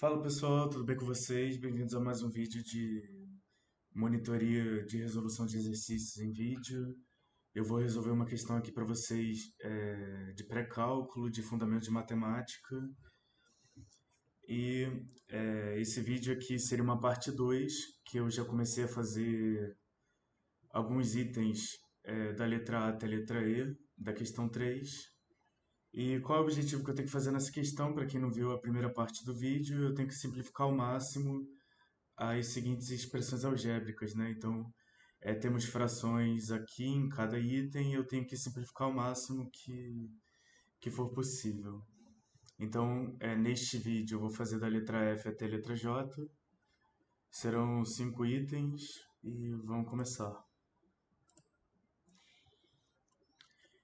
Fala pessoal, tudo bem com vocês? Bem-vindos a mais um vídeo de monitoria de resolução de exercícios em vídeo. Eu vou resolver uma questão aqui para vocês de pré-cálculo, de fundamento de matemática. Esse vídeo aqui seria uma parte 2, que eu já comecei a fazer alguns itens da letra A até a letra E, da questão 3. E qual é o objetivo que eu tenho que fazer nessa questão? Para quem não viu a primeira parte do vídeo, eu tenho que simplificar ao máximo as seguintes expressões algébricas, né? Então, temos frações aqui em cada item e eu tenho que simplificar ao máximo que for possível. Então, neste vídeo eu vou fazer da letra F até a letra J. Serão 5 itens e vamos começar.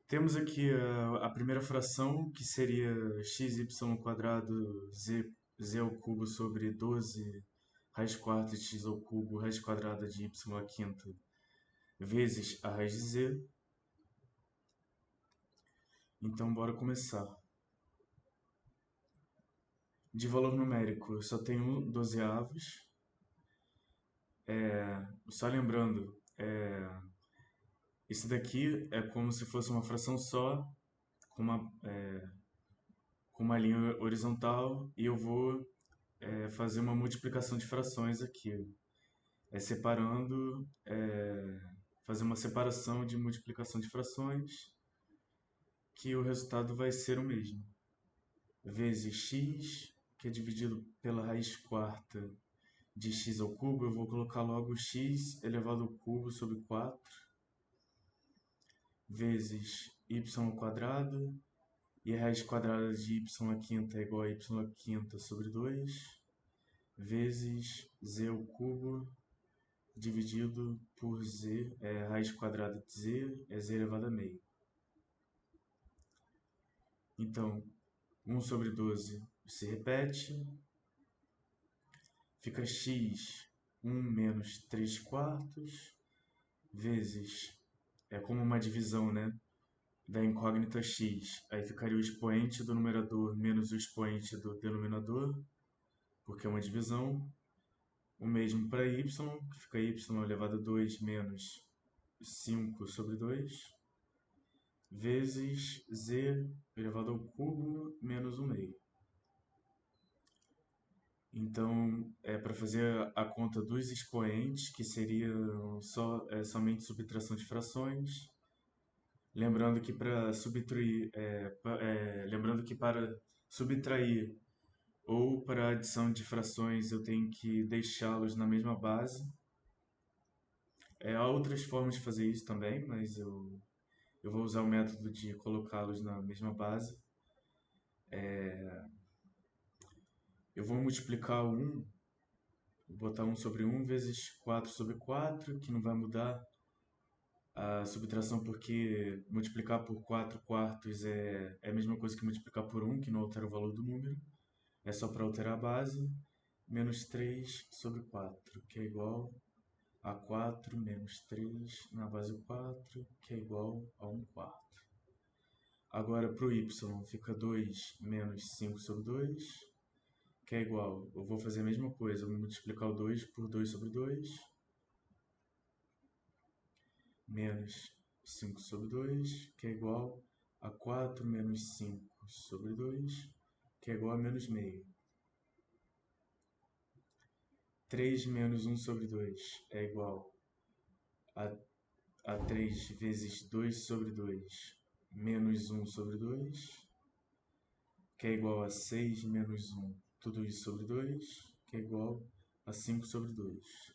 Temos aqui a primeira fração, que seria xy quadrado z ao cubo sobre 12 raiz quarta de x ao cubo raiz quadrada de y à quinta vezes a raiz de z. Então, bora começar. De valor numérico, eu só tenho dozeavos. Só lembrando, esse daqui é como se fosse uma fração só, com uma linha horizontal, e eu vou fazer uma multiplicação de frações aqui. Separando, fazer uma separação de multiplicação de frações, que o resultado vai ser o mesmo. Vezes x, que é dividido pela raiz quarta de x ao cubo, eu vou colocar logo x elevado ao cubo sobre 4 vezes y ao quadrado, e a raiz quadrada de y à quinta é igual a y à quinta sobre 2 vezes z ao cubo dividido por z, a raiz quadrada de z é z elevado a meio. Então, 1 sobre 12 se repete, fica x 1 menos 3 quartos, vezes, é como uma divisão, né, da incógnita x. Aí ficaria o expoente do numerador menos o expoente do denominador, porque é uma divisão. O mesmo para y, que fica y elevado a 2 menos 5 sobre 2, vezes z elevado ao cubo menos 1 meio. Então, para fazer a conta dos expoentes, que seriam somente subtração de frações, lembrando que para subtrair, ou para adição de frações eu tenho que deixá-los na mesma base. Há outras formas de fazer isso também, mas eu vou usar o método de colocá-los na mesma base. Eu vou multiplicar vou botar 1 sobre 1 vezes 4 sobre 4, que não vai mudar a subtração, porque multiplicar por 4 quartos é a mesma coisa que multiplicar por 1, que não altera o valor do número. É só para alterar a base. Menos 3 sobre 4, que é igual a 4 menos 3 na base 4, que é igual a 1 quarto. Agora para o y fica 2 menos 5 sobre 2, que é igual, eu vou fazer a mesma coisa, vou multiplicar o 2 por 2 sobre 2, menos 5 sobre 2, que é igual a 4 menos 5 sobre 2, que é igual a menos meio. 3 menos 1 sobre 2 é igual a, a 3 vezes 2 sobre 2 menos 1 sobre 2, que é igual a 6 menos 1, tudo isso sobre 2, que é igual a 5 sobre 2.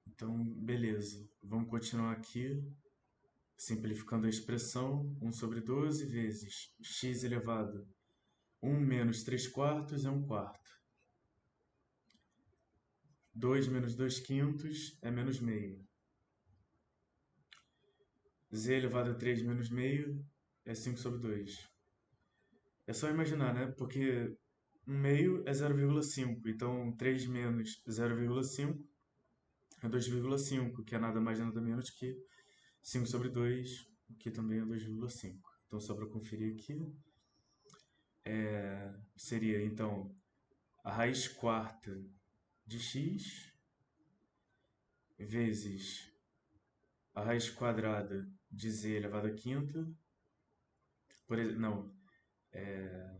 Então, beleza. Vamos continuar aqui, simplificando a expressão. 1 sobre 12 vezes x elevado 1 menos 3 quartos é 1 quarto. 2 menos 2 quintos é menos meio. Z elevado a 3 menos meio é 5 sobre 2. É só imaginar, né? Porque 1 meio é 0,5. Então, 3 menos 0,5 é 2,5, que é nada mais nada menos que 5 sobre 2, que também é 2,5. Então, só para conferir aqui, seria então a raiz quarta de x vezes a raiz quadrada de z elevado à quinta, não, é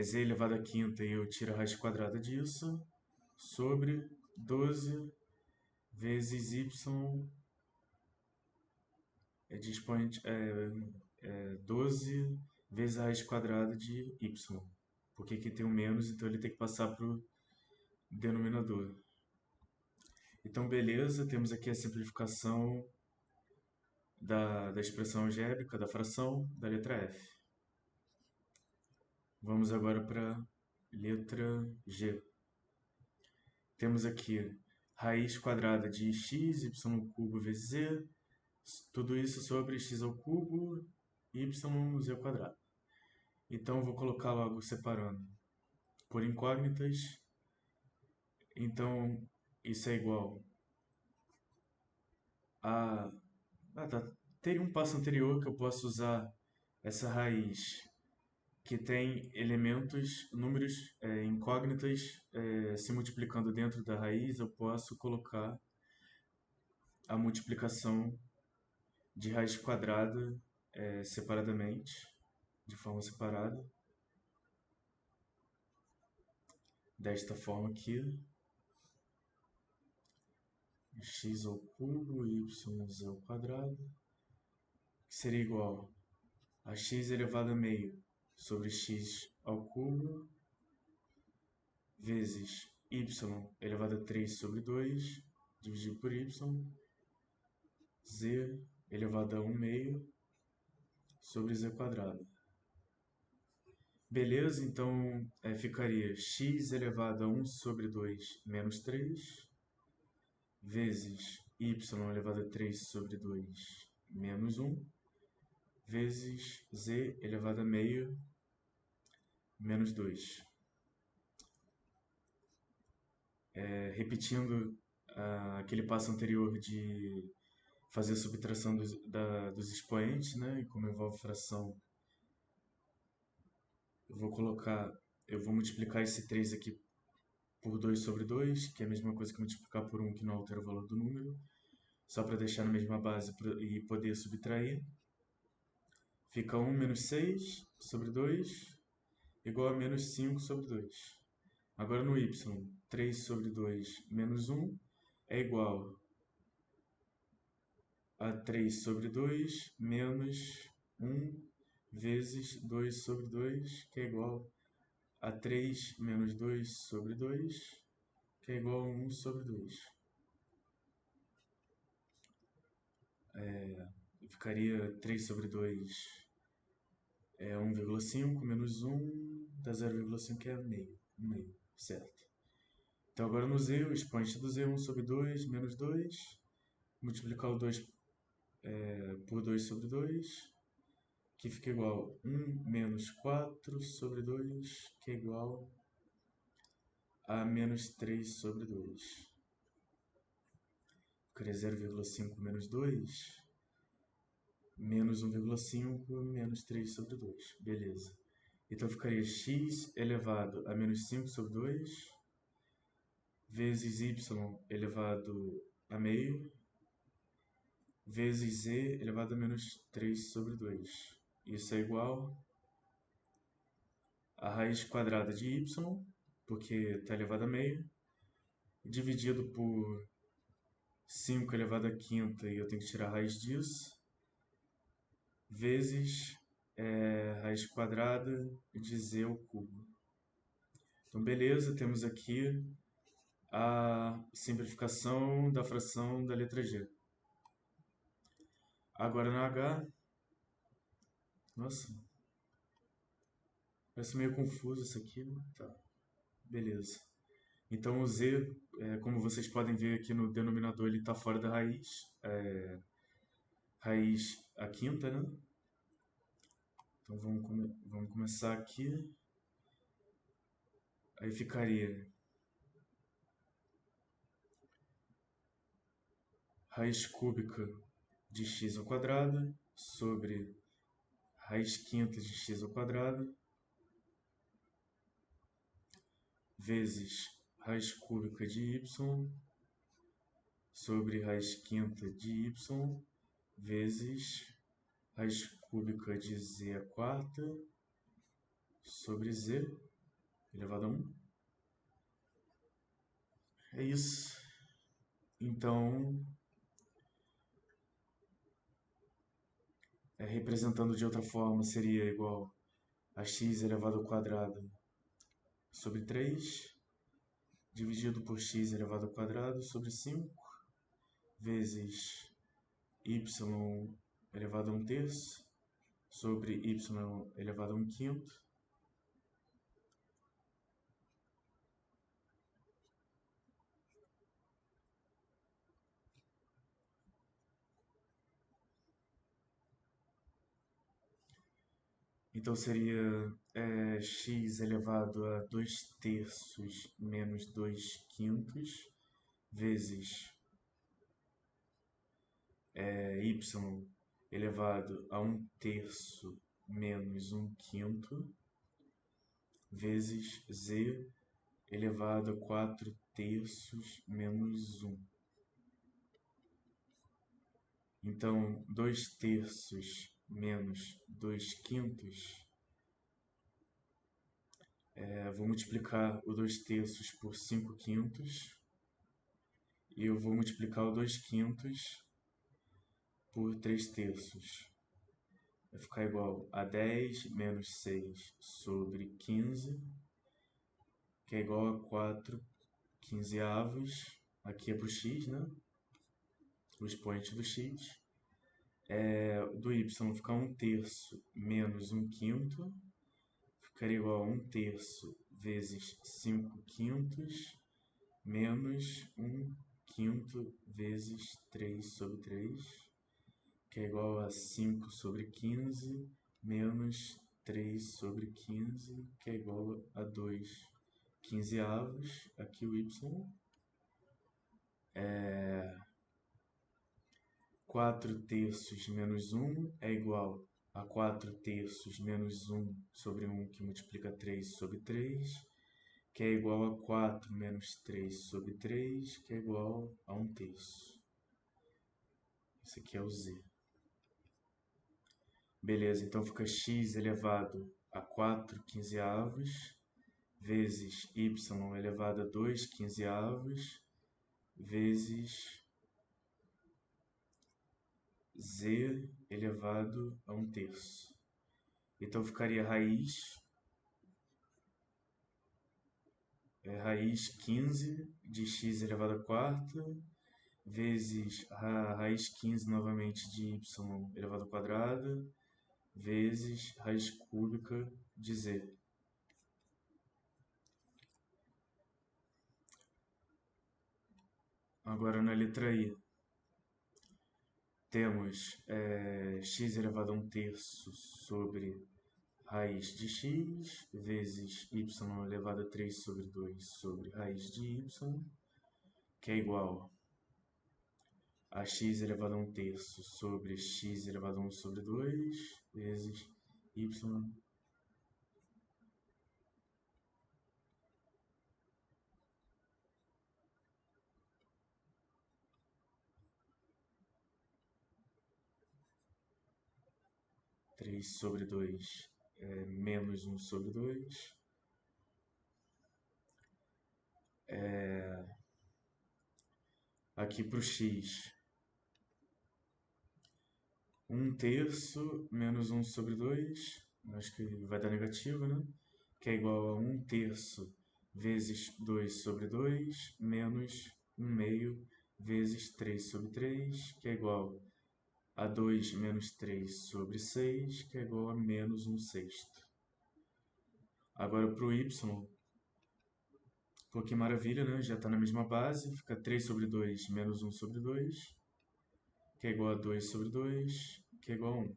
z elevado à quinta e eu tiro a raiz quadrada disso, sobre 12 vezes y de expoente, 12 vezes a raiz quadrada de y. Porque aqui tem um menos, então ele tem que passar para o denominador. Então, beleza, temos aqui a simplificação da expressão algébrica, da fração, da letra F. Vamos agora para a letra G. Temos aqui raiz quadrada de x, y cubo vezes z, tudo isso sobre x ao cubo, y, z ao quadrado. Então, eu vou colocar logo separando por incógnitas. Então, isso é igual a... tá. Teria um passo anterior que eu posso usar essa raiz que tem elementos, números incógnitas se multiplicando dentro da raiz. Eu posso colocar a multiplicação de raiz quadrada separadamente, de forma separada, desta forma aqui, x ao cubo, y ao quadrado, que seria igual a x elevado a meio sobre x ao cubo, vezes y elevado a 3 sobre 2, dividido por y, z elevado a 1 meio sobre z quadrado. Beleza, então ficaria x elevado a 1 sobre 2 menos 3, vezes y elevado a 3 sobre 2 menos 1, vezes z elevado a meio menos 2. Repetindo aquele passo anterior de fazer a subtração dos expoentes, né? E como envolve fração, eu vou multiplicar esse 3 aqui por 2 sobre 2, que é a mesma coisa que multiplicar por 1, que não altera o valor do número, só para deixar na mesma base e poder subtrair. Fica 1 menos 6 sobre 2, igual a menos 5 sobre 2. Agora no y, 3 sobre 2 menos 1 é igual a 3 sobre 2 menos 1 vezes 2 sobre 2, que é igual a 3 menos 2 sobre 2, que é igual a 1 sobre 2. Ficaria 3 sobre 2 é 1,5 menos 1 dá 0,5, que é meio, 1 meio, certo? Então agora no z, o expoente do z é 1 sobre 2 menos 2, multiplicar o 2 por 2 sobre 2, que fica igual a 1 menos 4 sobre 2, que é igual a menos 3 sobre 2. Ficaria 0,5 menos 2, menos 1,5 menos 3 sobre 2. Beleza. Então ficaria x elevado a menos 5 sobre 2, vezes y elevado a meio, vezes z elevado a menos 3 sobre 2. Isso é igual a raiz quadrada de y, porque está elevado a meio, dividido por 5 elevado à quinta, e eu tenho que tirar a raiz disso, vezes raiz quadrada de z ao cubo. Então, beleza, temos aqui a simplificação da fração da letra G. Agora na H, nossa, parece meio confuso isso aqui, né? Tá, beleza. Então o z, como vocês podem ver aqui no denominador, ele está fora da raiz, raiz a quinta, né? Então vamos começar aqui. Aí ficaria raiz cúbica de x ao quadrado sobre raiz quinta de x ao quadrado vezes raiz cúbica de y sobre raiz quinta de y vezes raiz cúbica de z à quarta sobre z elevado a 1. É isso. Então, representando de outra forma, seria igual a x elevado ao quadrado sobre 3, dividido por x elevado ao quadrado sobre 5, vezes y elevado a 1/3 sobre y elevado a 1/5. Então seria x elevado a 2/3 menos 2/5 vezes y elevado a 1/3 menos 1/5 vezes z elevado a 4/3 menos 1. Então, 2/3 menos 2/5, vou multiplicar o 2/3 por 5/5 e eu vou multiplicar o 2/5 por 3/3. Vai ficar igual a 10 menos 6 sobre 15, que é igual a 4/15. Aqui é para o x, né? O expoente do x. Do y ficar 1/3 menos 1/5, ficaria igual a 1/3 vezes 5/5 menos 1/5 vezes 3 sobre 3, que é igual a 5 sobre 15 menos 3 sobre 15, que é igual a 2/15. Aqui o y 4/3 menos 1 é igual a 4/3 menos 1 sobre 1, que multiplica 3 sobre 3, que é igual a 4 menos 3 sobre 3, que é igual a 1/3. Esse aqui é o z. Beleza, então fica x elevado a 4/15 vezes y elevado a 2/15 vezes z elevado a 1/3. Então ficaria raiz 15 de x elevado a quarta vezes a raiz 15 novamente de y elevado ao quadrado vezes raiz cúbica de z. Agora na letra I, temos x elevado a 1/3 sobre raiz de x vezes y elevado a 3 sobre 2 sobre raiz de y, que é igual a x elevado a 1/3 sobre x elevado a 1 sobre 2 vezes y 3 sobre 2 menos 1 sobre 2. Aqui para o x, 1/3 menos 1 sobre 2, acho que vai dar negativo, né? Que é igual a 1/3 vezes 2 sobre 2 menos 1/2 vezes 3 sobre 3, que é igual a 2 menos 3 sobre 6, que é igual a menos 1/6. Agora para o y, pô, que maravilha, né? Já está na mesma base, fica 3 sobre 2 menos 1 sobre 2, que é igual a 2 sobre 2, que é igual a 1.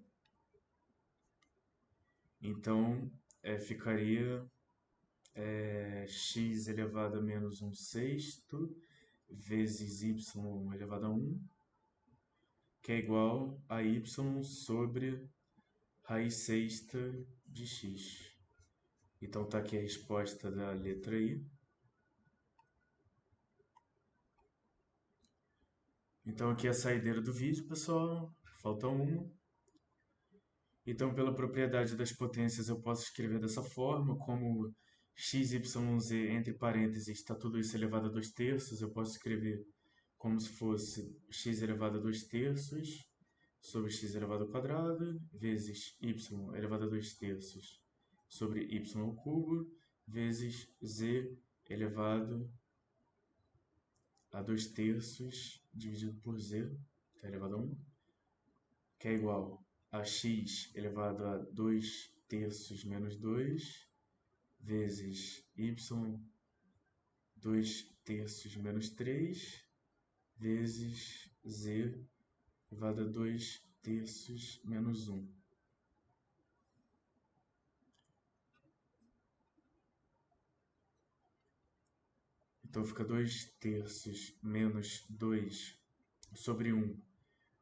Então, ficaria x elevado a menos 1/6 vezes y elevado a 1 que é igual a y sobre raiz sexta de x. Então está aqui a resposta da letra I. Então aqui é a saideira do vídeo, pessoal. Falta uma. Então, pela propriedade das potências, eu posso escrever dessa forma, como x, y, z, entre parênteses, está tudo isso elevado a 2 terços. Eu posso escrever como se fosse x elevado a 2 terços sobre x elevado ao quadrado, vezes y elevado a 2 terços sobre y ao cubo, vezes z elevado a 2 terços dividido por z, que é elevado a 1, que é igual a x elevado a 2 terços menos 2, vezes y 2 terços menos 3, vezes z elevado a 2 terços menos 1. Então fica 2 terços menos 2 sobre 1.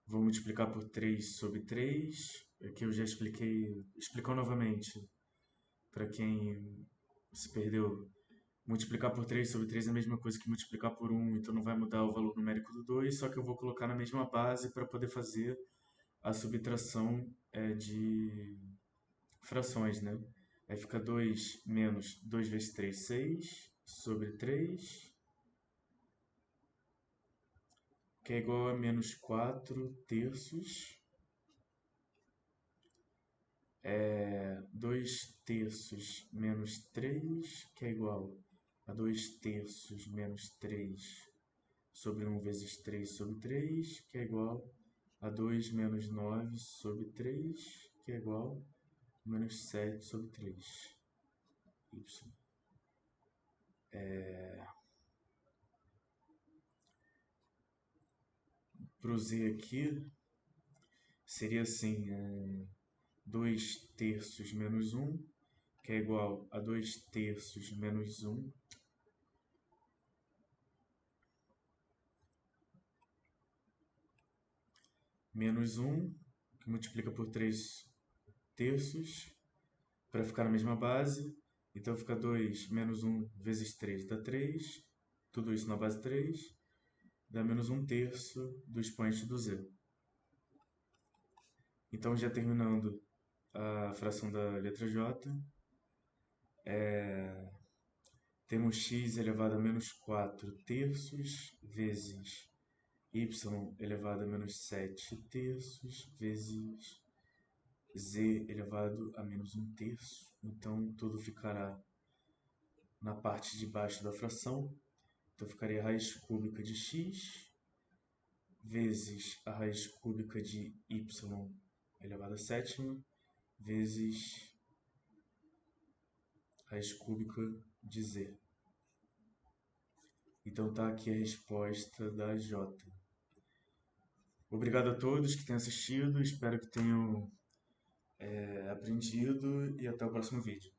Vou multiplicar por 3 sobre 3. Aqui eu já expliquei, explicou novamente, para quem se perdeu. Multiplicar por 3 sobre 3 é a mesma coisa que multiplicar por 1, então não vai mudar o valor numérico do 2, só que eu vou colocar na mesma base para poder fazer a subtração de frações, né? Aí fica 2 menos 2 vezes 3, 6, sobre 3, que é igual a menos 4 terços. 2 terços menos 3, que é igual a 2 terços menos 3 sobre 1 vezes 3 sobre 3, que é igual a 2 menos 9 sobre 3, que é igual a menos 7 sobre 3. Y. Para o z aqui, seria assim, 2 terços menos 1, que é igual a 2 terços menos 1, menos 1, que multiplica por 3 terços, para ficar na mesma base. Então fica 2 menos 1 vezes 3 dá 3, tudo isso na base 3, dá menos 1 terço do expoente do z. Então já terminando a fração da letra j, temos x elevado a menos 4 terços vezes y elevado a menos 7 terços vezes z elevado a menos 1 terço. Então tudo ficará na parte de baixo da fração. Então ficaria a raiz cúbica de x vezes a raiz cúbica de y elevado a sétima vezes a raiz cúbica de z. Então tá aqui a resposta da J. Obrigado a todos que tenham assistido, espero que tenham aprendido e até o próximo vídeo.